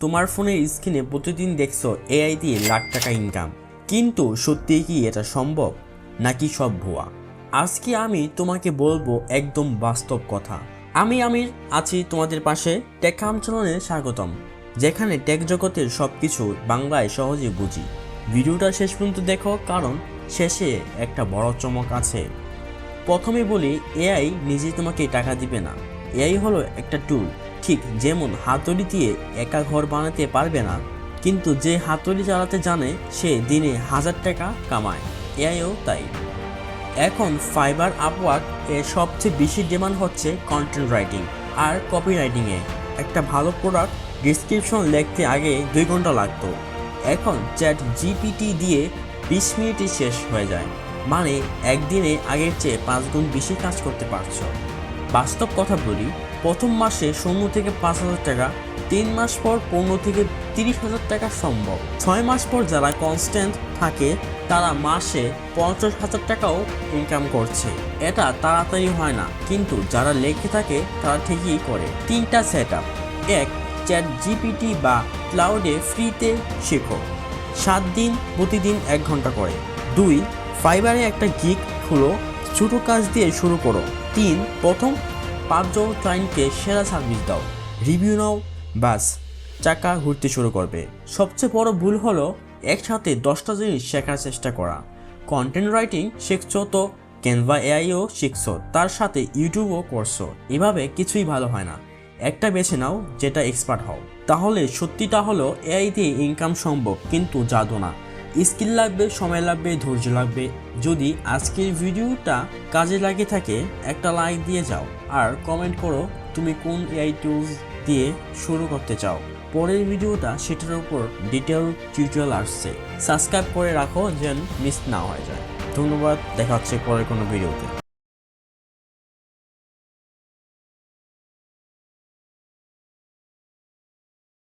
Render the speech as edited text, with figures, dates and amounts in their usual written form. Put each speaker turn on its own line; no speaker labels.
তোমার ফোনের স্ক্রিনে প্রতিদিন দেখছো এআই দিয়ে লাখ টাকা ইনকাম, কিন্তু সত্যিই কি এটা সম্ভব নাকি সব ভুয়া? আজকে আমি তোমাকে বলবো একদম বাস্তব কথা। আমি আমির আছি তোমাদের পাশে। টেক চ্যানেলে স্বাগতম, যেখানে টেক জগতের সবকিছু বাংলায় সহজে বুঝি। ভিডিওটা শেষ পর্যন্ত দেখো, কারণ শেষে একটা বড় চমক আছে। প্রথমে বলি, এআই নিজেই তোমাকে টাকা দিবে না। এআই হলো একটা টুল। ঠিক যেমন হাতুড়ি দিয়ে একা ঘর বানাতে পারবে না, কিন্তু যে হাতুড়ি চালাতে জানে সে দিনে 1000 টাকা কামায়। এআইও তাই। এখন ফাইবার, আপওয়ার্ক এর সবচেয়ে বেশি ডিমান্ড হচ্ছে কন্টেন্ট রাইটিং আর কপি রাইটিংয়ে। একটা ভালো প্রোডাক্ট ডিসক্রিপশন লিখতে আগে 2 ঘন্টা লাগতো, এখন চ্যাট জিপিটি দিয়ে 20 মিনিটে শেষ হয়ে যায়। মানে একদিনে আগের চেয়ে 5 গুণ বেশি কাজ করতে পারছো। বাস্তব কথা বলি, প্রথম মাসে 0 থেকে 5,000 টাকা, 3 মাস পর 15 থেকে 30,000 টাকা সম্ভব। 6 মাস পর যারা কনস্ট্যান্ট থাকে তারা মাসে 50,000 টাকাও ইনকাম করছে। এটা তাড়াতাড়ি হয় না, কিন্তু যারা লেগে থাকে তারা ঠিকই করে। 3টা সেট আপ: 1, চ্যাট জিপিটি বা ক্লাউডে ফ্রিতে শেখো, 7 দিন প্রতিদিন 1 ঘন্টা করে। 2, ফাইবারে একটা গিগ খুলো, ছোটো কাজ দিয়ে শুরু করো। 3, প্রথম 5 জন ক্লায়েন্টকে সেরা সার্ভিস দাও, রিভিউ নাও, বাস চাকা ঘুরতে শুরু করবে। সবচেয়ে বড় ভুল হলো একসাথে 10টা জিনিস শেখার চেষ্টা করা। কন্টেন্ট রাইটিং শিখছো তো ক্যানভা এআইও শিখছো, তার সাথে ইউটিউবও করছো। এভাবে কিছুই ভালো হয় না। একটা বেছে নাও যেটা এক্সপার্ট হও। তাহলে সত্যিটা হলো এআই দিয়ে ইনকাম সম্ভব, কিন্তু জাদু না। স্কিল লাগবে, সময় লাগবে, ধৈর্য লাগবে। যদি আজকের ভিডিওটা কাজে লাগে থাকে, একটা লাইক দিয়ে যাও আর কমেন্ট করো তুমি কোন এআই টুলস দিয়ে শুরু করতে চাও। পরের ভিডিওটা সেটার উপর ডিটেল টিউটোরিয়াল আসছে। সাবস্ক্রাইব করে রাখো যেন মিস না হয়ে যায়। ধন্যবাদ, দেখা হচ্ছে পরের কোনো ভিডিওতে।